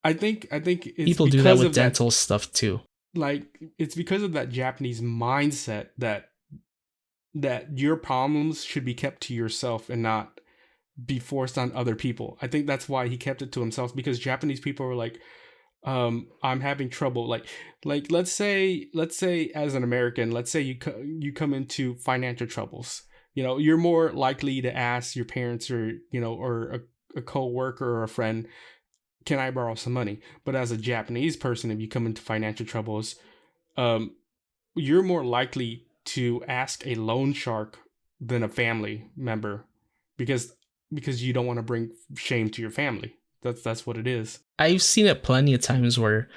I think it's people do that with dental stuff too. Like it's because of that Japanese mindset that your problems should be kept to yourself and not be forced on other people. I think that's why he kept it to himself, because Japanese people were like, I'm having trouble. Like let's say as an American, let's say you come into financial troubles. You're more likely to ask your parents or or a co-worker or a friend, can I borrow some money? But as a Japanese person, if you come into financial troubles, you're more likely to ask a loan shark than a family member because you don't want to bring shame to your family. That's what it is. I've seen it plenty of times where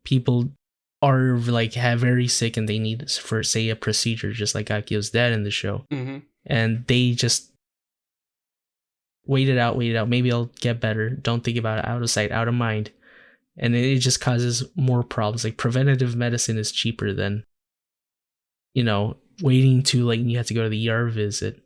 people are like very sick and they need for say a procedure, just like Akio's dad in the show, and they just wait it out. Maybe I'll get better. Don't think about it. Out of sight, out of mind, and it just causes more problems. Like preventative medicine is cheaper than waiting to like you have to go to the ER visit.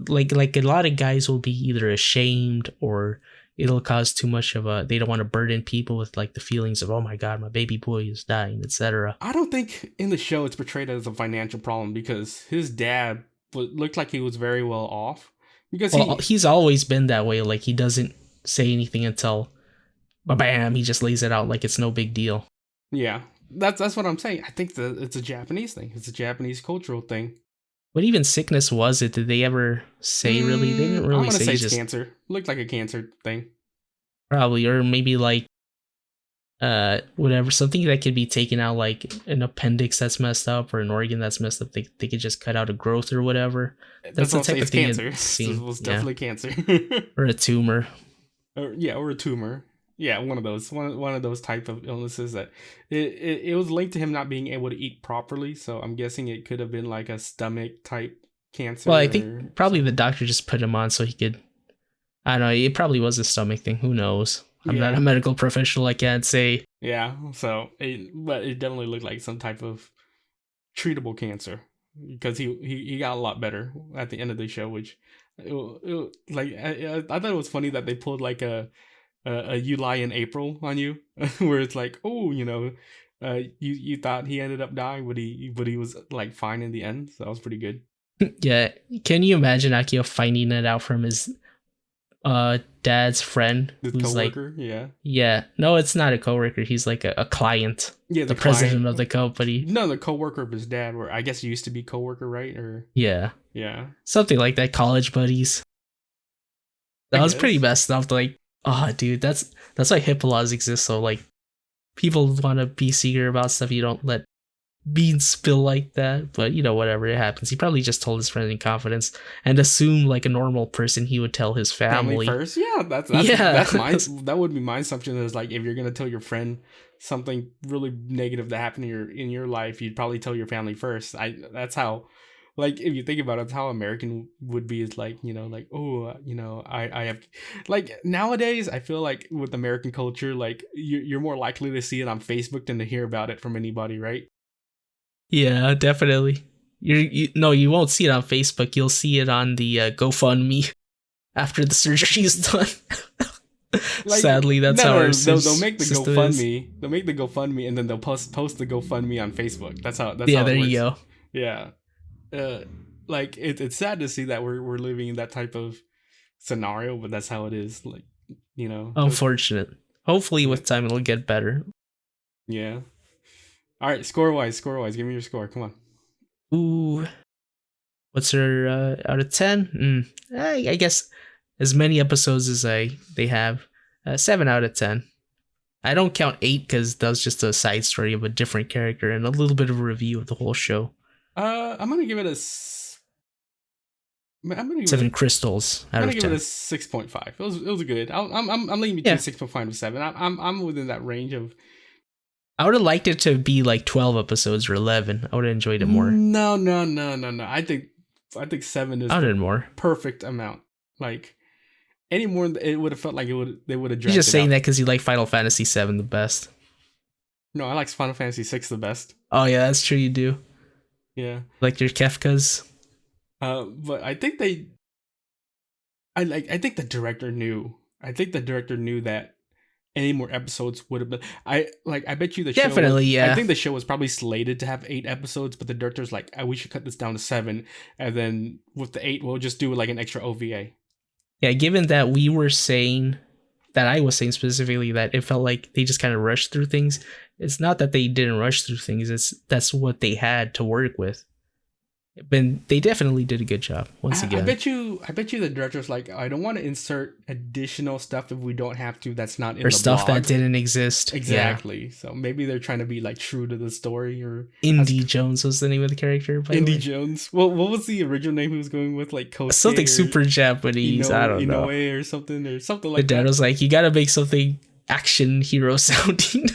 Like a lot of guys will be either ashamed or it'll cause too much of they don't want to burden people with like the feelings of, oh my god, my baby boy is dying, etc. I don't think in the show it's portrayed as a financial problem because his dad looked like he was very well off. Because he's always been that way. Like he doesn't say anything until bam, he just lays it out like it's no big deal. Yeah, that's what I'm saying. I think it's a Japanese thing. It's a Japanese cultural thing. What even sickness was it? Did they ever say really? They didn't really say. It's just cancer. Looked like a cancer thing. Probably, or maybe like, whatever, something that could be taken out, like an appendix that's messed up or an organ that's messed up. They could just cut out a growth or whatever. That's the type of thing. Cancer. It was definitely cancer. Or a tumor. Or a tumor. Yeah, one of those type of illnesses that it was linked to him not being able to eat properly. So I'm guessing it could have been like a stomach type cancer. Well, I think probably the doctor just put him on so he could. I don't know. It probably was a stomach thing. Who knows? I'm not a medical professional. I can't say. Yeah. So, but it definitely looked like some type of treatable cancer because he got a lot better at the end of the show. Which, I thought it was funny that they pulled like a you lie in April on you, where it's like, oh, you thought he ended up dying, but he was like fine in the end. So that was pretty good. Yeah, can you imagine Akio finding it out from his dad's friend, the who's coworker? Like, yeah, no, it's not a coworker. He's like a client. Yeah, the president of the company. No, the coworker of his dad. Where I guess he used to be coworker, right? Or yeah, something like that. College buddies. That was pretty messed up. Like, oh, dude, that's why HIPAA laws exist. So like, people want to be secret about stuff. You don't let bean spill like that, but whatever, it happens. He probably just told his friend in confidence and assumed like a normal person he would tell his family first. Yeah, yeah. that's my that would be my assumption is like if you're gonna tell your friend something really negative that happened in your life, you'd probably tell your family first. That's how, like, if you think about it, that's how American would be, is like, like, oh, I have, like, nowadays I feel like with American culture, like you're more likely to see it on Facebook than to hear about it from anybody, right? Yeah, definitely. No, you won't see it on Facebook. You'll see it on the GoFundMe after the surgery is done. Like, sadly, that's how our they'll make the system GoFundMe. They'll make the GoFundMe and then they'll post the GoFundMe on Facebook. That's how yeah, how it there works. you go. Yeah. Like it's sad to see that we're living in that type of scenario, but that's how it is. Like, Unfortunate. Hopefully with time it'll get better. Yeah. All right, score wise, give me your score. Come on. Ooh. What's her out of 10? I guess as many episodes as they have. 7 out of 10. I don't count 8 because that was just a side story of a different character and a little bit of a review of the whole show. I'm gonna give it a. I'm gonna give 7 it crystals out I'm of gonna 10. give it a 6.5. It was good. I'm leaning between 6.5 and 7. I'm within that range of. I would have liked it to be like 12 episodes or 11. I would have enjoyed it more. No. I think 7 is the more perfect amount. Like, any more, it would have felt like they would have dragged. You're just it saying out. that because you like Final Fantasy VII the best. No, I like Final Fantasy VI the best. Oh yeah, that's true. You do. Yeah. Like your Kefkas. But I think I think the director knew. I think the director knew that any more episodes would have been. I bet you the show. Definitely, yeah. I think the show was probably slated to have 8 episodes, but the director's like, we should cut this down to 7, and then with the 8, we'll just do like an extra OVA. Yeah, given that we were saying that I was saying specifically that it felt like they just kind of rushed through things. It's not that they didn't rush through things. That's what they had to work with. But they definitely did a good job once again. I bet you the director's like, I don't want to insert additional stuff if we don't have to. That's not in or the stuff blog. That didn't exist. Exactly. Yeah. So maybe they're trying to be like true to the story. Or Indy Jones was the name of the character. Indy Jones. Well, what was the original name he was going with? Like Kosuke something super Japanese. I don't know. Inoue or something like that. The dad was like, you gotta make something action hero sounding.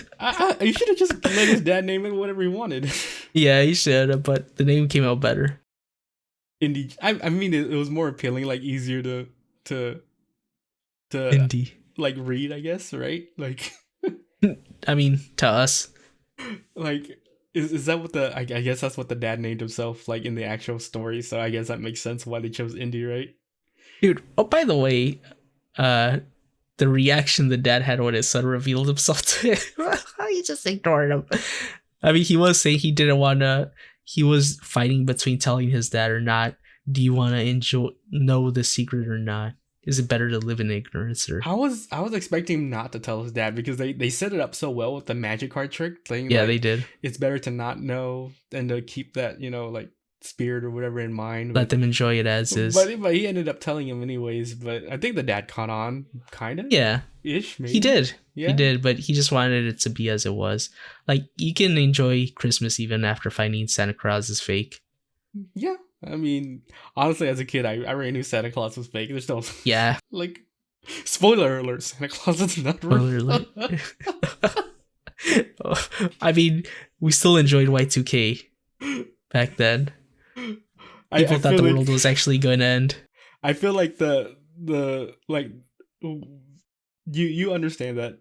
You should have just let his dad name it whatever he wanted. Yeah, he should have, but the name came out better. Indie. I mean, it was more appealing, like easier to Indie, like read, I guess, right? Like, I mean, to us, like, is that what I guess that's what the dad named himself, like in the actual story. So I guess that makes sense why they chose Indie, right? Dude. Oh, by the way, the reaction the dad had when his son revealed himself to him, he just ignored him. I mean, he was saying he didn't want to. He was fighting between telling his dad or not. Do you want to know the secret or not? Is it better to live in ignorance? Or I was expecting him not to tell his dad because they set it up so well with the magic card trick thing. Yeah, like, they did. It's better to not know and to keep that, like spirit or whatever in mind. Let them enjoy it as is. But he ended up telling him anyways. But I think the dad caught on, kind of. Yeah. Ish, maybe. He did. Yeah. He did, but he just wanted it to be as it was. Like, you can enjoy Christmas even after finding Santa Claus is fake. Yeah. I mean, honestly, as a kid, I already knew Santa Claus was fake. There's no... Yeah. Like, spoiler alert, Santa Claus is not real. I mean, we still enjoyed Y2K back then. People thought the world was actually going to end. I feel like the like... You understand that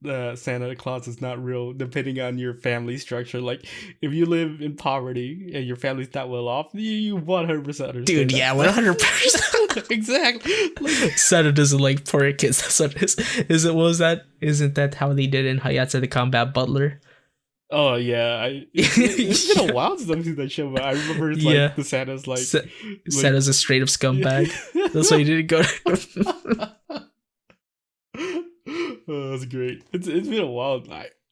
the Santa Claus is not real depending on your family structure. Like, if you live in poverty and your family's not well off, you 100% understand. Dude, yeah, 100%. Exactly. Like, Santa doesn't like poor kids. That's what it is. Isn't that how they did in Hayate the Combat Butler? Oh yeah, it's been a while since I've seen that show, but I remember it's like the Santa's like Santa's a straight up scumbag. That's why he didn't go to Oh, that's great. It's been a while.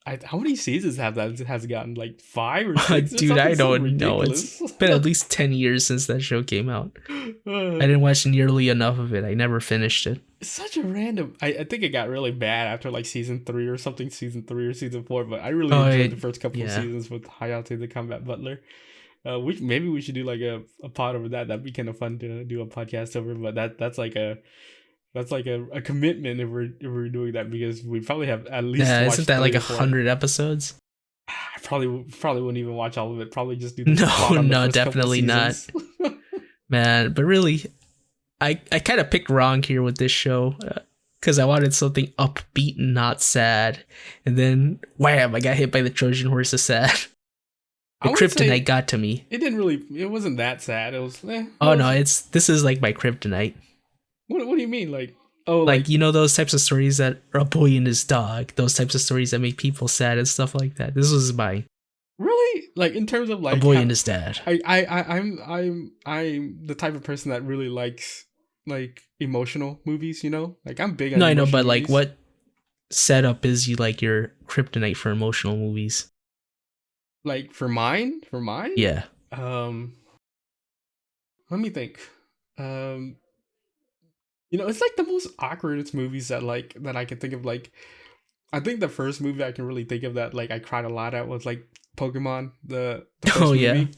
how many seasons have that has gotten? Like 5 or 6 or Dude, something I so don't know. ridiculous. It's been at least 10 years since that show came out. I didn't watch nearly enough of it. I never finished it. It's such a random. I think it got really bad after like season 3 or something, season 3 or season 4. But I really enjoyed the first couple of seasons with Hayate the Combat Butler. Which maybe we should do like a pod over that. That'd be kind of fun to do a podcast over. But that's like a commitment if we're doing that, because we probably have at least isn't that like 100 episodes? I probably wouldn't even watch all of it. Probably just do the plot on the first definitely not. Man, but really, I kind of picked wrong here with this show, because I wanted something upbeat and not sad, and then wham, I got hit by the Trojan horse of sad. The kryptonite got to me. It wasn't that sad. It was. This is like my kryptonite. What do you mean? Like, you know, those types of stories that are a boy and his dog, those types of stories that make people sad and stuff like that. This was mine. Really? Like, in terms of like a boy and his dad. I'm the type of person that really likes like emotional movies, you know? Like, I'm big on I know, but movies. Like, what setup is you like your kryptonite for emotional movies? Like, for mine? Yeah. Let me think. You know, it's like the most awkward movies that I can think of. Like, I think the first movie I can really think of that like I cried a lot at was like Pokemon. The first movie.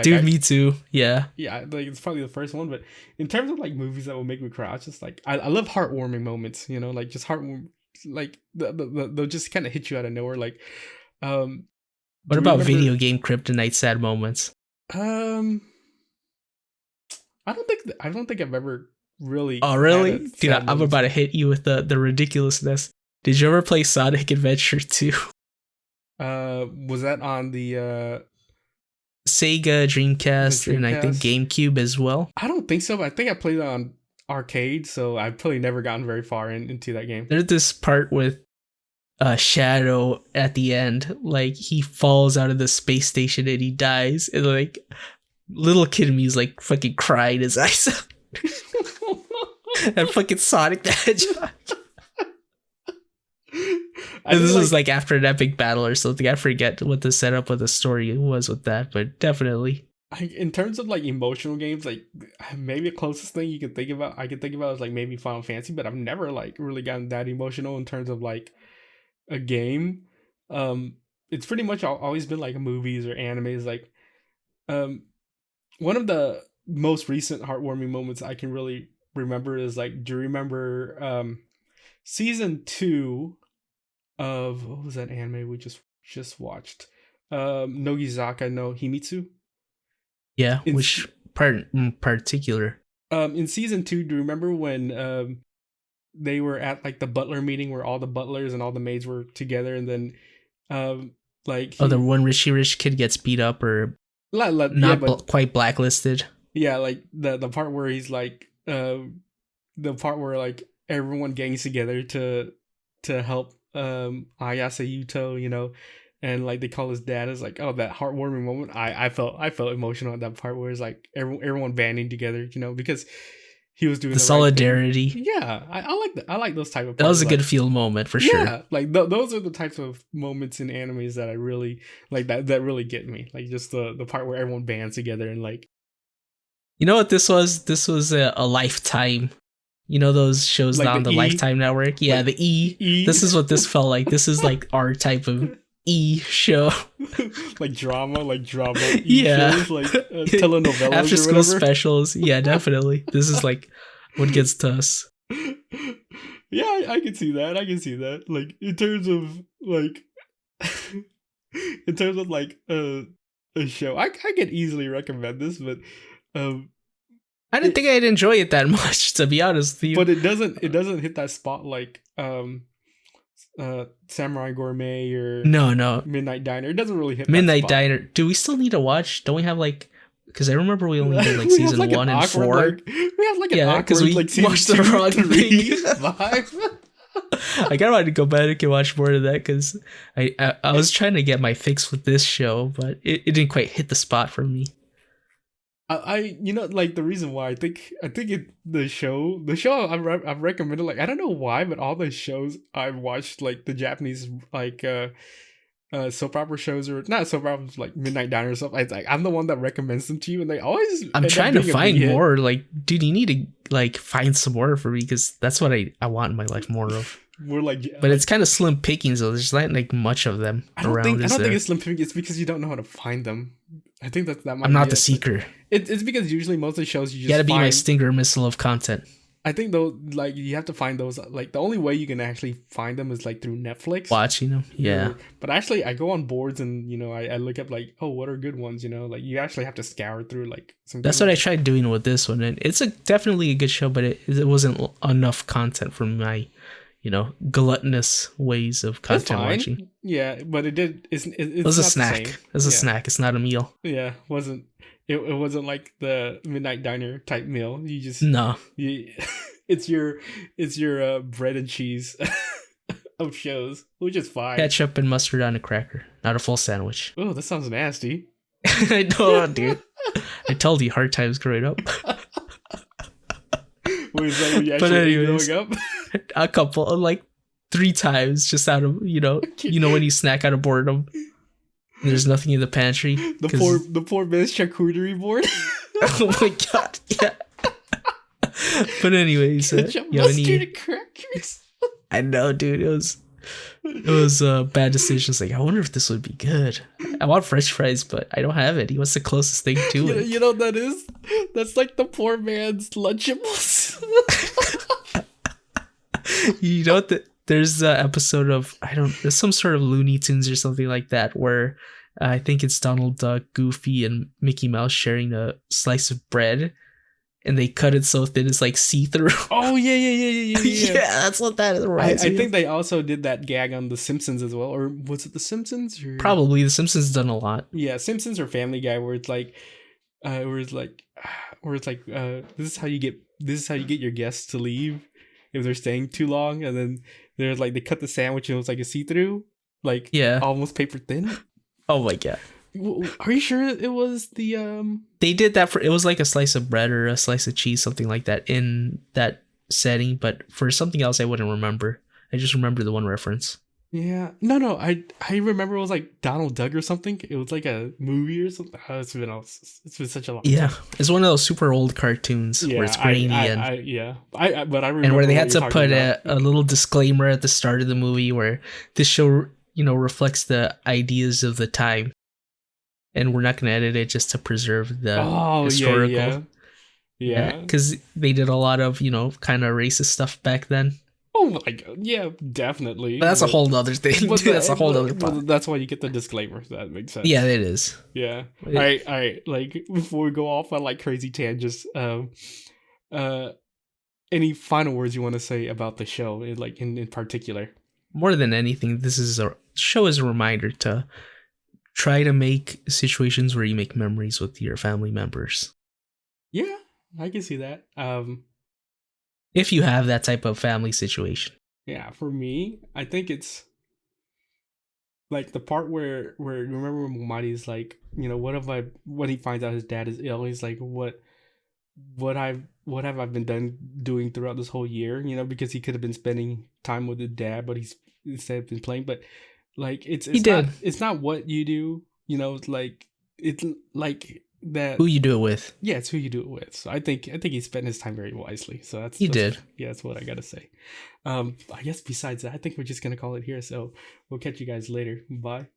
Dude, me too. Yeah. Yeah, like it's probably the first one. But in terms of like movies that will make me cry, it's just like I love heartwarming moments. You know, like just heartwarming, like they'll just kind of hit you out of nowhere. Like, what about video game kryptonite sad moments? I don't think I've ever really. Oh really, dude! I'm about to hit you with the ridiculousness. Did you ever play Sonic Adventure 2? Was that on the Sega Dreamcast, and I think GameCube as well? I don't think so, but I think I played it on arcade, so I've probably never gotten very far into that game. There's this part with Shadow at the end, like he falls out of the space station and he dies, and like little kid in me is like fucking crying his eyes out. And fucking Sonic the Hedgehog. And this was like after an epic battle or something. I forget what the setup of the story was with that, but definitely. In terms of like emotional games, like maybe the closest thing I can think about is like maybe Final Fantasy, but I've never like really gotten that emotional in terms of like a game. It's pretty much always been like movies or animes. Like, one of the most recent heartwarming moments I can really remember is like, do you remember season 2 of what was that anime we just watched? Nogizaka no Himitsu. Yeah, which part in particular? In season 2, do you remember when they were at like the butler meeting where all the butlers and all the maids were together, and then like the one rich kid gets beat up or quite blacklisted. Yeah, like the part where he's like the part where like everyone gangs together to help Ayase Yuto, you know, and like they call his dad. Is like, oh, that heartwarming moment. I felt emotional at that part where it's like everyone banding together, you know, because he was doing the solidarity. Right thing. Yeah, I like those type of. That was a good feel moment for sure. Yeah, like those are the types of moments in animes that I really like. That really get me. Like just the part where everyone bands together and like. You know what this was? This was a Lifetime. You know those shows like on the Lifetime network? Yeah, like the E. This is what this felt like. This is like our type of E show. like drama E shows, like telenovelas after school or whatever. Specials. Yeah, definitely. This is like what gets to us. Yeah, I can see that. Like in terms of like a show, I could easily recommend this, but I didn't think I'd enjoy it that much, to be honest with you. But it doesn't hit that spot like Samurai Gourmet or no Midnight Diner. It doesn't really hit Midnight Diner. Do we still need to watch? Don't we have like? Because I remember we only did like season like 1 and 4. Like, we have like an awkward we like watched the wrong 3, 5. I kind of wanted to go back and watch more of that because I was trying to get my fix with this show, but it didn't quite hit the spot for me. I you know, like the reason why I think the show I've recommended, like I don't know why, but all the shows I've watched, like the Japanese like soap opera shows, or not soap operas, like Midnight Diner or stuff. I'm the one that recommends them to you, and they always. I'm end up trying to being a find big hit. more. Like, dude, you need to like find some more for me because that's what I want in my life more of. We're like, But it's kind of slim pickings though. There's not like much of them around. I don't think it's slim picking. It's because you don't know how to find them. I think that might. I'm not be the it. seeker. It's because usually most of the shows you Gotta just be my find. Stinger missile of content. I think though, like you have to find those. Like the only way you can actually find them is like through Netflix. Watching them, yeah. But actually, I go on boards and I look up like, oh, what are good ones? Like you actually have to scour through like some. That's what I tried doing with this one, and it's definitely a good show, but it wasn't enough content for my, gluttonous ways of content watching. Yeah, but it did. It was a snack. It was a snack. It's not a meal. Yeah, wasn't. It wasn't like the Midnight Diner type meal. You just it's your bread and cheese of shows, which is fine. Ketchup and mustard on a cracker, not a full sandwich. Oh, that sounds nasty. I know, dude. I told you, hard times growing up. Wait, is that what you actually ate growing up? A couple, like 3 times, just out of when you snack out of boredom. There's nothing in the pantry. The poor man's charcuterie board. Oh my god! Yeah. But anyways, mustard crackers. I know, dude. It was bad decisions. Like, I wonder if this would be good. I want French fries, but I don't have it. What's the closest thing to it? You know what that is? That's like the poor man's Lunchables. You know that there's an episode of there's some sort of Looney Tunes or something like that where I think it's Donald Duck, Goofy, and Mickey Mouse sharing a slice of bread, and they cut it so thin it's like see-through. Oh yeah. Yeah, that's what that is. I think they also did that gag on The Simpsons as well, or was it The Simpsons? Or... Probably The Simpsons done a lot. Yeah, Simpsons or Family Guy, where it's like, this is how you get your guests to leave if they're staying too long, and then there's like they cut the sandwich and it was like a see-through, like almost paper thin. Oh my god. Are you sure it was the They did that it was like a slice of bread or a slice of cheese, something like that in that setting, but for something else I wouldn't remember. I just remember the one reference. Yeah. No. I remember it was like Donald Duck or something. It was like a movie or something. Oh, it's been such a long time. It's one of those super old cartoons where it's grainy but I remember. And where they had to put a little disclaimer at the start of the movie where this show, reflects the ideas of the time. And we're not going to edit it just to preserve the historical. Yeah. Because they did a lot of, kind of racist stuff back then. Oh my god, yeah, definitely. But that's a whole other thing. That's a whole other part. That's why you get the disclaimer. That makes sense. Yeah, it is. Yeah. All right. Like, before we go off on like crazy tangents, any final words you want to say about the show, like in particular? More than anything, this is a show as a reminder to try to make situations where you make memories with your family members. Yeah, I can see that. If you have that type of family situation. Yeah, for me, I think it's like the part where remember when Momadi's like, when he finds out his dad is ill, he's like, what have I been doing throughout this whole year? Because he could have been spending time with his dad, but he's instead been playing. But like it's not what you do, like it's like that who you do it with. Yeah, it's who you do it with. So I think he spent his time very wisely. So that's what I gotta say. I guess besides that, I think we're just gonna call it here. So we'll catch you guys later. Bye.